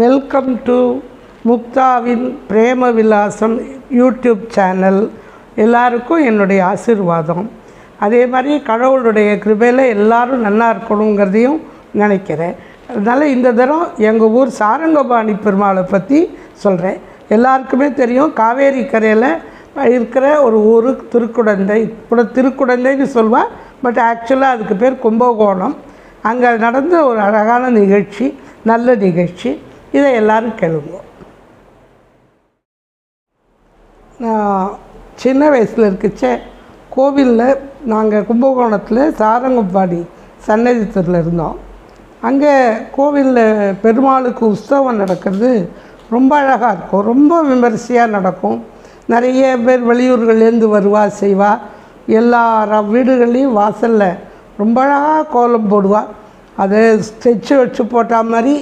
Welcome to முக்தாவின் பிரேம விலாசம் YouTube channel. எல்லாருக்கும் என்னுடைய ஆசீர்வாதம். அதே மாதிரி கடவுளுடைய கிருபையில் எல்லோரும் நல்லா இருக்கணுங்கிறதையும் நினைக்கிறேன். அதனால் இந்த தரம் எங்கள் ஊர் சாரங்கபாணி பெருமாளை பற்றி சொல்கிறேன். எல்லாருக்குமே தெரியும், காவேரி கரையில் இருக்கிற ஒரு ஊர் திருக்குடந்தை. திருக்குடந்தைன்னு சொல்லுவாள், பட் ஆக்சுவலாக அதுக்கு பேர் கும்பகோணம். அங்கே நடந்த ஒரு அழகான நிகழ்ச்சி, நல்ல நிகழ்ச்சி. இதை எல்லோரும் கேளுவோம். நான் சின்ன வயசில் இருக்கச்சே கோவிலில் நாங்கள் கும்பகோணத்தில் சாரங்கபாணி சன்னதி தெருவில் இருந்தோம். அங்கே கோவிலில் பெருமாளுக்கு உற்சவம் நடக்கிறது ரொம்ப அழகாக இருக்கும், ரொம்ப விமரிசையாக நடக்கும். நிறைய பேர் வெளியூர்கள்லேருந்து வருவா செய்வா. எல்லா வீடுகள்லேயும் வாசலில் ரொம்ப அழகாக கோலம் போடுவாள். அதை ஸ்கெட்சு வச்சு போட்ட மாதிரி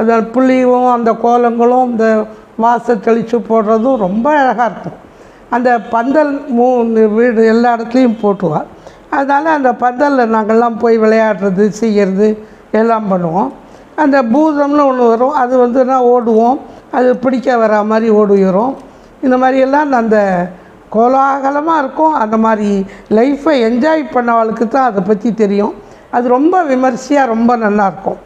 அந்த புள்ளியும் அந்த கோலங்களும் இந்த வாசல் தெளித்து போடுறதும் ரொம்ப அழகாக இருக்கும். அந்த பந்தல் வீடு எல்லா இடத்துலையும் போட்டுவாள். அதனால் அந்த பந்தலில் நாங்கள்லாம் போய் விளையாடுறது செய்கிறது எல்லாம் பண்ணுவோம். அந்த பூதம்னு ஒன்று வரும், அது நான் ஓடுவோம், அது பிடிக்க வரா மாதிரி ஓடுகிறோம். இந்த மாதிரியெல்லாம் அந்த கோலாகலமாக இருக்கும். அந்த மாதிரி லைஃப்பை என்ஜாய் பண்ணவளுக்கு தான் அதை பற்றி தெரியும். அது ரொம்ப விமர்சையாக ரொம்ப நல்லாயிருக்கும்.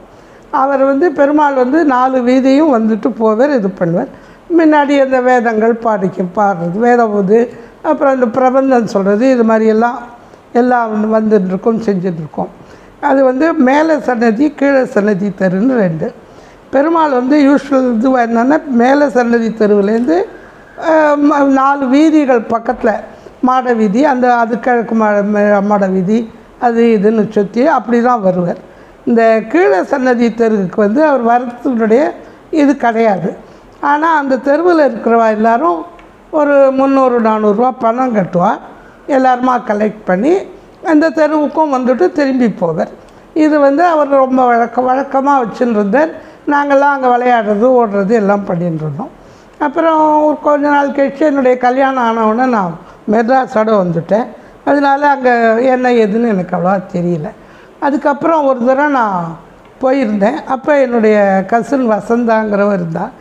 அவர் பெருமாள் 4 வீதியும் போவார், இது பண்ணுவார். முன்னாடி அந்த வேதங்கள் பாடுறது, வேதபோது, அப்புறம் இந்த பிரபந்தம் சொல்கிறது, இது மாதிரியெல்லாம் எல்லாம் வந்துட்டுருக்கோம், செஞ்சுட்ருக்கோம். அது மேலே சன்னதி கீழே சன்னதி தெருன்னு 2. பெருமாள் யூஸ்வல் இது என்னென்னா மேலே சன்னதி தெருவுலேருந்து 4 வீதிகள் பக்கத்தில் மாட வீதி, அது கிழக்கு மாட வீதி, அது இதுன்னு சுற்றி அப்படி தான் வருவார். இந்த கீழே சன்னதி தெருவுக்கு அவர் வரத்துடைய இது கிடையாது. ஆனால் அந்த தெருவில் இருக்கிறவா எல்லோரும் ஒரு 300-400 ரூபா பணம் கட்டுவாள். எல்லாருமா கலெக்ட் பண்ணி அந்த தெருவுக்கும் திரும்பி போவார். இது அவர் ரொம்ப வழக்கமாக வச்சுன்னு இருந்தார். நாங்கள்லாம் அங்கே விளையாடுறது ஓடுறது எல்லாம் பண்ணிட்டு இருந்தோம். அப்புறம் கொஞ்ச நாள் கழிச்சு என்னுடைய கல்யாணம் ஆனவுடனே நான் மெட்ராஸோடு வந்துட்டேன். அதனால் அங்கே என்ன ஏதுன்னு எனக்கு அவ்வளோவா தெரியல. அதுக்கப்புறம் ஒரு தடவை நான் போயிருந்தேன். அப்போ என்னுடைய கசின் வசந்தாங்கிறவர் இருந்தால்,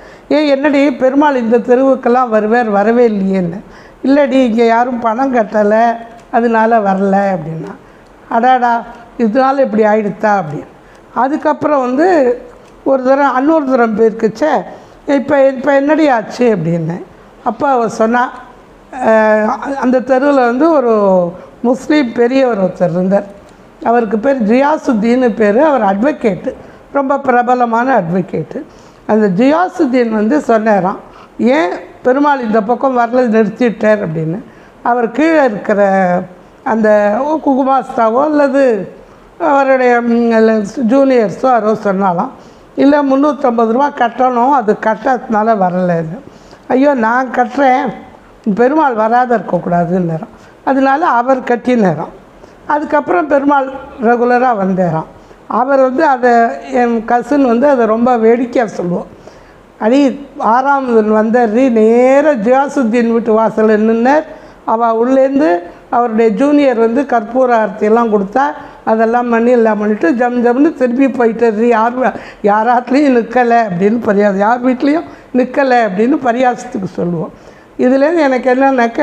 என்னடி பெருமாள் இந்த தெருவுக்கெல்லாம் வரவே இல்லையேன்னு. இல்லடி, இங்கே யாரும் பணம் கட்டலை, அதனால வரல அப்படின்னா. அடாடா, இதனால இப்படி ஆகிடுத்தா அப்படின்னு. அதுக்கப்புறம் ஒரு தரம் இன்னொரு தரம் போயிருக்குச்சே, இப்போ என்னடி ஆச்சு அப்படின்னு. அப்போ அவர் சொன்னால், அந்த தெருவில் ஒரு முஸ்லீம் பெரியவர் ஒருத்தர் இருந்தார். அவருக்கு பேர் ஜியாசுத்தீன்னு பேர். அவர் அட்வொகேட்டு, ரொம்ப பிரபலமான அட்வொகேட்டு. அந்த ஜியாசுத்தீன் சொன்னாராம், ஏன் பெருமாள் இந்த பக்கம் வரல நிறுத்திட்டார் அப்படின்னு. அவர் கீழே இருக்கிற அந்த குகுமாஸ்தாவோ அல்லது அவருடைய ஜூனியர்ஸோ யாரோ சொன்னாலாம், இல்லை 350 ரூபா கட்டணும், அது கட்டறதுனால வரலைன்னு. ஐயோ, நான் கட்டுறேன், பெருமாள் வராத இருக்கக்கூடாதுன்னு. அதனால அவர் கட்டினாராம். அதுக்கப்புறம் பெருமாள் ரெகுலராக வந்தேராம். அவர் அதை என் கசின் அதை ரொம்ப வேடிக்கையாக சொல்லுவோம். அடி 6ஆவது வந்தார், நேராக ஜியாசுத்தீன் வீட்டு வாசலில் நின்றார். அவள் உள்ளேருந்து அவருடைய ஜூனியர் கற்பூர ஆரத்தியெல்லாம் கொடுத்தா, அதெல்லாம் எல்லாம் பண்ணிவிட்டு ஜம்னு திரும்பி போயிட்டு, யாராத்துலேயும் நிற்கலை அப்படின்னு யார் வீட்லேயும் நிற்கலை அப்படின்னு பரியாசத்துக்கு சொல்லுவோம். இதுலேருந்து எனக்கு என்னன்னாக்க,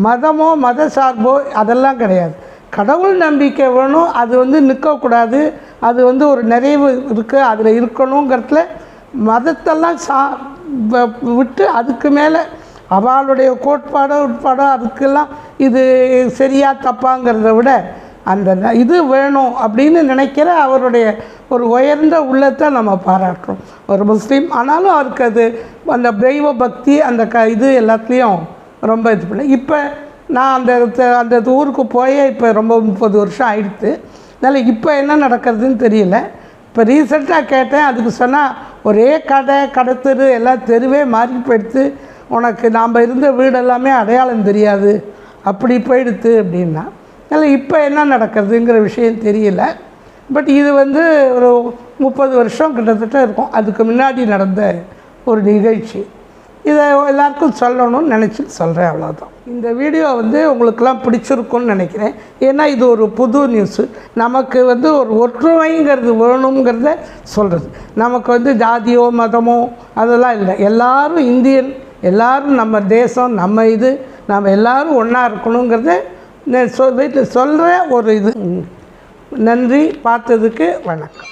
மதமோ மத சார்போ அதெல்லாம் கிடையாது. கடவுள் நம்பிக்கை வேணும், அது நிற்கக்கூடாது. அது ஒரு நிறைவு இருக்குது, அதில் இருக்கணுங்கிறதுல மதத்தெல்லாம் விட்டு அதுக்கு மேலே அவளுடைய கோட்பாடோ உட்பாடோ அதுக்கெல்லாம் இது சரியாக தப்பாங்கிறத விட அந்த இது வேணும் அப்படின்னு நினைக்கிற அவருடைய ஒரு உயர்ந்த உள்ளத்தை நம்ம பாராட்டுறோம். ஒரு முஸ்லீம் ஆனாலும் அவருக்கு அது அந்த தெய்வ பக்தி அந்த இது எல்லாத்துலேயும் ரொம்ப இது பண்ண. இப்போ நான் அந்த ஊருக்கு போய் இப்போ ரொம்ப 30 வருஷம் ஆகிடுது. அதனால் இப்போ என்ன நடக்கிறதுன்னு தெரியல. இப்போ ரீசெண்டாக கேட்டேன், அதுக்கு சொன்னால் ஒரே கடை எல்லாம் தெருவே மாறி போயிடுத்து, உனக்கு நாம் இருந்த வீடு எல்லாமே அடையாளம் தெரியாது, அப்படி போயிடுத்து அப்படின்னா. அதனால் இப்போ என்ன நடக்கிறதுங்கிற விஷயம் தெரியல. பட் இது ஒரு 30 வருஷம் கிட்டத்தட்ட இருக்கும். அதுக்கு முன்னாடி நடந்த ஒரு நிகழ்ச்சி. இதை எல்லாருக்கும் சொல்லணும்னு நினச்சி சொல்கிறேன், அவ்வளோதான். இந்த வீடியோ உங்களுக்கெல்லாம் பிடிச்சிருக்குன்னு நினைக்கிறேன். ஏன்னா இது ஒரு புது நியூஸு. நமக்கு ஒரு ஒற்றுமைங்கிறது வேணுங்கிறத சொல்கிறது. நமக்கு ஜாதியோ மதமோ அதெல்லாம் இல்லை. எல்லோரும் இந்தியன், எல்லோரும் நம்ம தேசம், நம்ம இது, நம்ம எல்லோரும் ஒன்றா இருக்கணுங்கிறத வீட்டில் சொல்கிற ஒரு இது. நன்றி, பார்த்ததுக்கு வணக்கம்.